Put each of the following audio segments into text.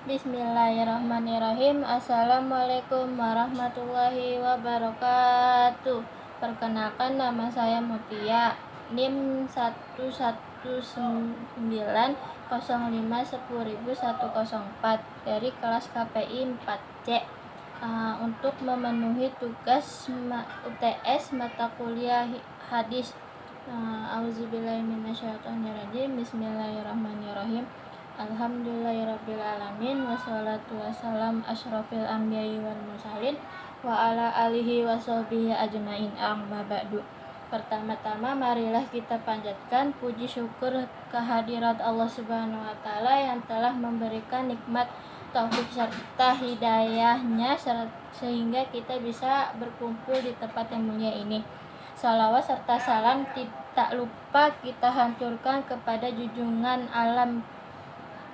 Bismillahirrahmanirrahim. Assalamualaikum warahmatullahi wabarakatuh. Perkenalkan, nama saya Mutia, NIM 11905100104 dari kelas KPI 4C. Untuk memenuhi tugas UTS mata kuliah hadis. Auzubillahiminasyaitonirrajim. Bismillahirrahmanirrahim. Alhamdulillahirrabbilalamin. Wassalatu wassalam asyrafil anbiya'i wal mursalin wa ala alihi wa sahbihi ajmain, amma ba'du. Pertama-tama marilah kita panjatkan puji syukur kehadirat Allah Subhanahu wa taala yang telah memberikan nikmat taufik serta hidayahnya sehingga kita bisa berkumpul di tempat yang mulia ini. Salawat serta salam tak lupa kita hancurkan kepada junjungan alam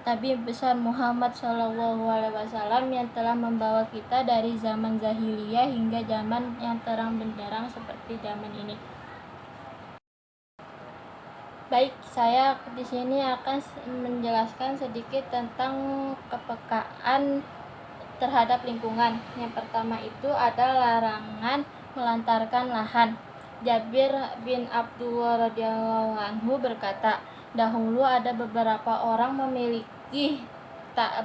Nabi besar Muhammad SAW yang telah membawa kita dari zaman jahiliyah hingga zaman yang terang benderang seperti zaman ini. Baik, saya di sini akan menjelaskan sedikit tentang kepekaan terhadap lingkungan. Yang pertama itu adalah larangan melantarkan lahan. Jabir bin Abdullah radhiyallahu anhu berkata, dahulu ada beberapa orang memiliki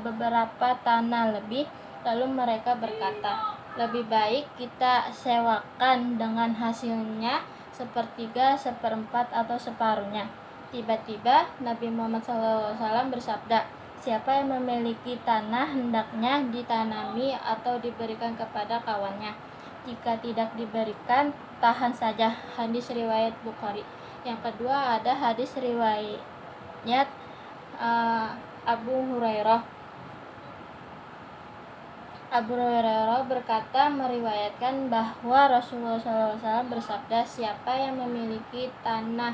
beberapa tanah lebih, lalu mereka berkata, lebih baik kita sewakan dengan hasilnya sepertiga, seperempat, atau separuhnya. Tiba-tiba Nabi Muhammad SAW bersabda, siapa yang memiliki tanah hendaknya ditanami atau diberikan kepada kawannya. Jika tidak diberikan, tahan saja. Hadis riwayat Bukhari. Yang kedua ada hadis riwayat Abu Hurairah. Abu Hurairah berkata meriwayatkan bahwa Rasulullah SAW bersabda, siapa yang memiliki tanah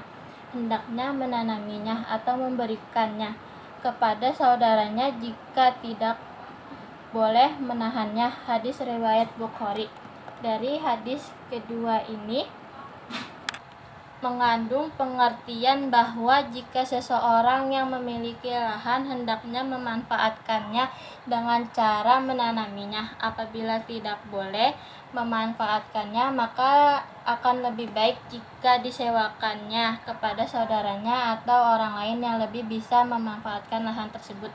hendaknya menanaminya atau memberikannya kepada saudaranya, jika tidak boleh menahannya. Hadis riwayat Bukhari. Dari hadis kedua ini mengandung pengertian bahwa jika seseorang yang memiliki lahan hendaknya memanfaatkannya dengan cara menanaminya. Apabila tidak boleh memanfaatkannya, maka akan lebih baik jika disewakannya kepada saudaranya atau orang lain yang lebih bisa memanfaatkan lahan tersebut.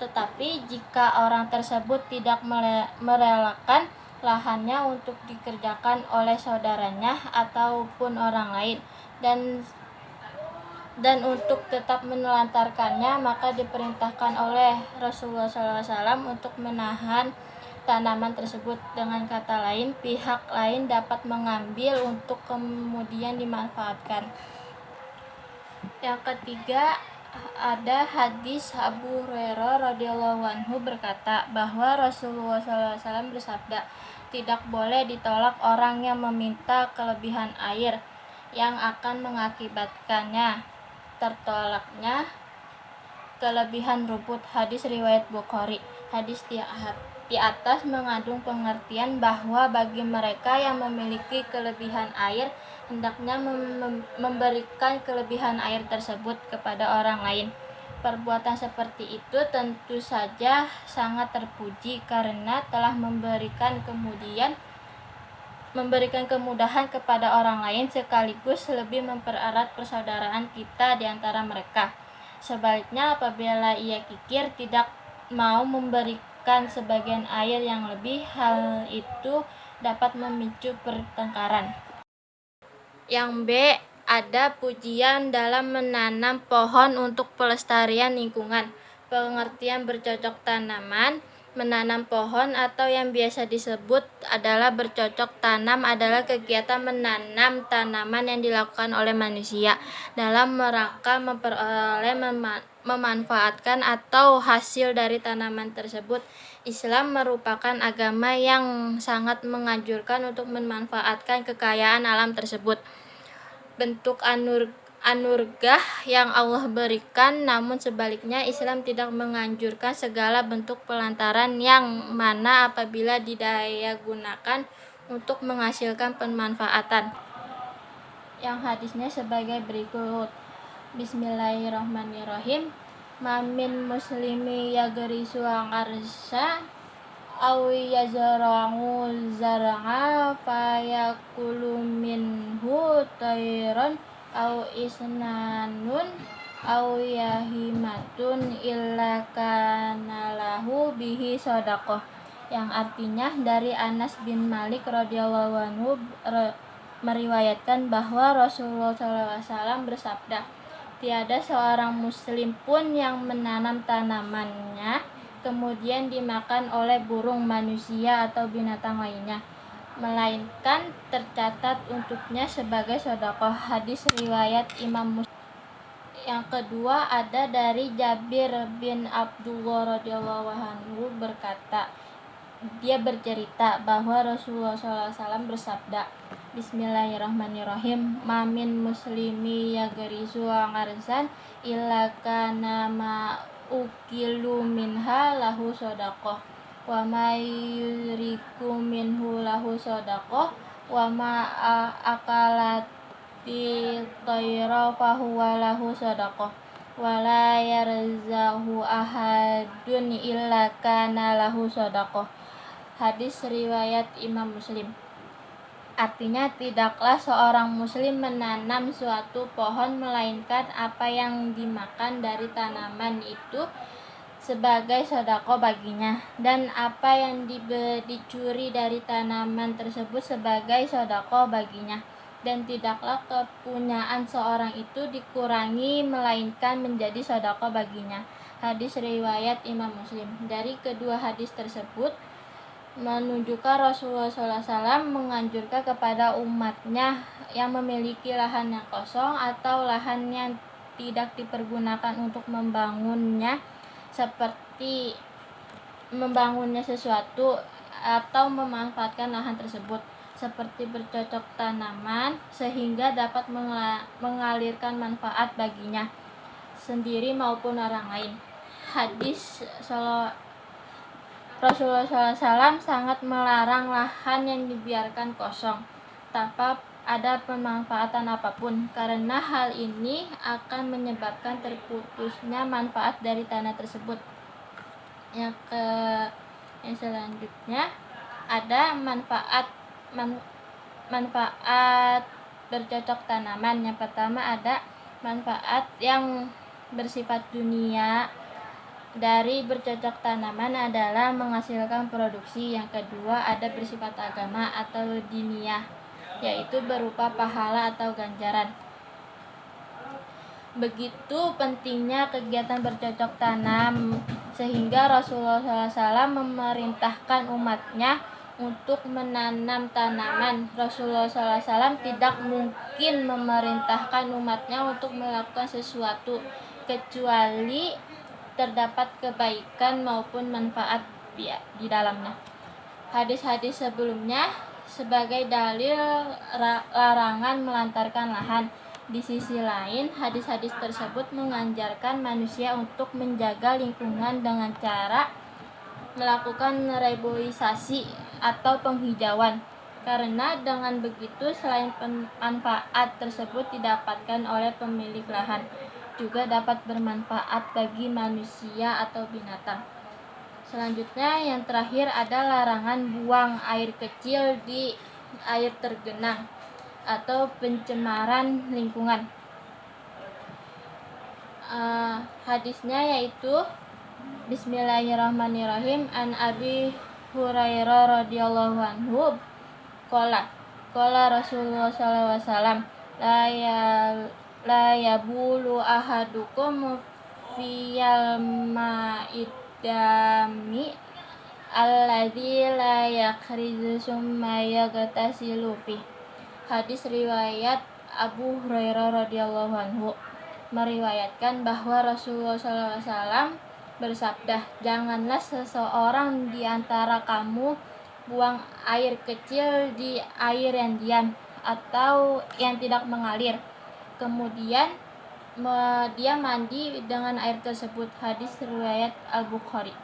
Tetapi jika orang tersebut tidak merelakan lahannya untuk dikerjakan oleh saudaranya ataupun orang lain, dan untuk tetap menelantarkannya, maka diperintahkan oleh Rasulullah SAW untuk menahan tanaman tersebut. Dengan kata lain, pihak lain dapat mengambil untuk kemudian dimanfaatkan. Yang ketiga ada hadis Abu Hurairah radhiyallahu anhu berkata bahwa Rasulullah SAW bersabda, tidak boleh ditolak orang yang meminta kelebihan air yang akan mengakibatkannya tertolaknya kelebihan rumput. Hadis riwayat Bukhari. Hadis di atas mengandung pengertian bahwa bagi mereka yang memiliki kelebihan air hendaknya memberikan kelebihan air tersebut kepada orang lain. Perbuatan seperti itu tentu saja sangat terpuji karena telah memberikan kemudahan kepada orang lain sekaligus lebih mempererat persaudaraan kita di antara mereka. Sebaliknya, apabila ia kikir tidak mau memberikan sebagian air yang lebih, hal itu dapat memicu pertengkaran. Yang B, ada pujian dalam menanam pohon untuk pelestarian lingkungan. Pengertian bercocok tanaman. Menanam pohon atau yang biasa disebut adalah bercocok tanam adalah kegiatan menanam tanaman yang dilakukan oleh manusia dalam rangka memperoleh memanfaatkan atau hasil dari tanaman tersebut. Islam merupakan agama yang sangat menganjurkan untuk memanfaatkan kekayaan alam tersebut. Bentuk anugerah yang Allah berikan, namun sebaliknya Islam tidak menganjurkan segala bentuk pelantaran yang mana apabila didayagunakan untuk menghasilkan pemanfaatan. Yang hadisnya sebagai berikut. Bismillahirrahmanirrahim. Mamin muslimi yagrisu arsa aw yazra'u zar'a fayakulu minhu tayran aw isnanun aw yahimatun illa kana lahu bihi shadaqah, yang artinya dari Anas bin Malik radhiyallahu anhu meriwayatkan bahwa Rasulullah SAW bersabda, tiada seorang muslim pun yang menanam tanamannya kemudian dimakan oleh burung, manusia, atau binatang lainnya, melainkan tercatat untuknya sebagai sedekah. Hadis riwayat Imam Muslim. Yang kedua ada dari Jabir bin Abdullah radhiyallahu anhu berkata, dia bercerita bahwa Rasulullah SAW bersabda, Bismillahirrahmanirrahim, mamin muslimi yagrisu arsan illa kana ma ukilu minha lahu shadaqah wa ma yuriku minhu lahu shadaqah wa ma akalati tayra fahuwa lahu shadaqah wa la yarzahu ahadun illa kana lahu shadaqah. Hadis riwayat Imam Muslim. Artinya, tidaklah seorang muslim menanam suatu pohon melainkan apa yang dimakan dari tanaman itu sebagai sedekah baginya, dan apa yang dicuri dari tanaman tersebut sebagai sedekah baginya, dan tidaklah kepunyaan seorang itu dikurangi melainkan menjadi sedekah baginya. Hadis riwayat Imam Muslim. Dari kedua hadis tersebut menunjukkan Rasulullah SAW menganjurkan kepada umatnya yang memiliki lahan yang kosong atau lahan yang tidak dipergunakan untuk membangunnya, seperti membangunnya sesuatu atau memanfaatkan lahan tersebut, seperti bercocok tanaman sehingga dapat mengalirkan manfaat baginya sendiri maupun orang lain. Hadis Rasulullah SAW sangat melarang lahan yang dibiarkan kosong tanpa ada pemanfaatan apapun, karena hal ini akan menyebabkan terputusnya manfaat dari tanah tersebut. Yang selanjutnya ada manfaat bercocok tanaman. Yang pertama ada manfaat yang bersifat dunia dari bercocok tanaman adalah menghasilkan produksi. Yang kedua ada bersifat agama atau diniyah, yaitu berupa pahala atau ganjaran. Begitu pentingnya kegiatan bercocok tanam sehingga Rasulullah SAW memerintahkan umatnya untuk menanam tanaman. Rasulullah SAW tidak mungkin memerintahkan umatnya untuk melakukan sesuatu kecuali terdapat kebaikan maupun manfaat di dalamnya. Hadis-hadis sebelumnya sebagai dalil larangan melantarkan lahan. Di sisi lain, hadis-hadis tersebut mengajarkan manusia untuk menjaga lingkungan dengan cara melakukan reboisasi atau penghijauan, karena dengan begitu selain manfaat tersebut didapatkan oleh pemilik lahan, juga dapat bermanfaat bagi manusia atau binatang. Selanjutnya yang terakhir ada larangan buang air kecil di air tergenang atau pencemaran lingkungan. Hadisnya yaitu Bismillahirrahmanirrahim, an Abi Hurairah radhiyallahu anhu qala Rasulullah sallallahu alaihi wasallam la yabulu ahadukum fiyal ma'idami alladzi la yakhrizu summa yaghtasilu fi. Hadis riwayat Abu Hurairah radhiyallahu anhu meriwayatkan bahwa Rasulullah SAW bersabda, janganlah seseorang di antara kamu buang air kecil di air yang diam atau yang tidak mengalir, kemudian dia mandi dengan air tersebut. Hadis riwayat Al-Bukhari.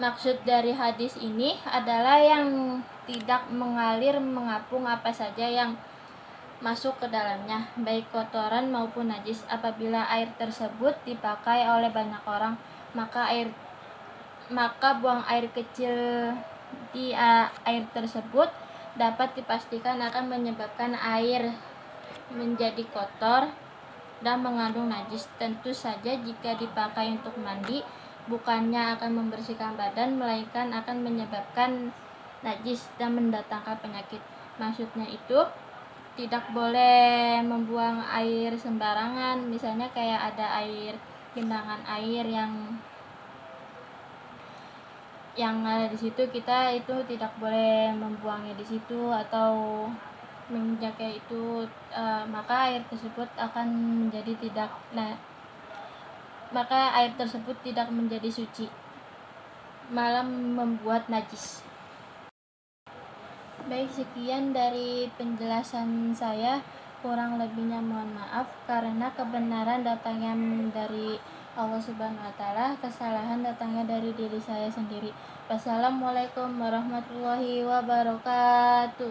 Maksud dari hadis ini adalah yang tidak mengalir mengapung apa saja yang masuk ke dalamnya, baik kotoran maupun najis. Apabila air tersebut dipakai oleh banyak orang, maka buang air kecil di air tersebut dapat dipastikan akan menyebabkan air menjadi kotor dan mengandung najis. Tentu saja jika dipakai untuk mandi, bukannya akan membersihkan badan, melainkan akan menyebabkan najis dan mendatangkan penyakit. Maksudnya itu tidak boleh membuang air sembarangan, misalnya kayak ada air genangan air yang ada di situ, kita itu tidak boleh membuangnya di situ atau menjaga itu, maka air tersebut tidak menjadi suci, malah membuat najis. Baik, sekian dari penjelasan saya. Kurang lebihnya mohon maaf, karena kebenaran datangnya dari Allah Subhanahu wa Ta'ala, kesalahan datangnya dari diri saya sendiri. Wassalamualaikum warahmatullahi wabarakatuh.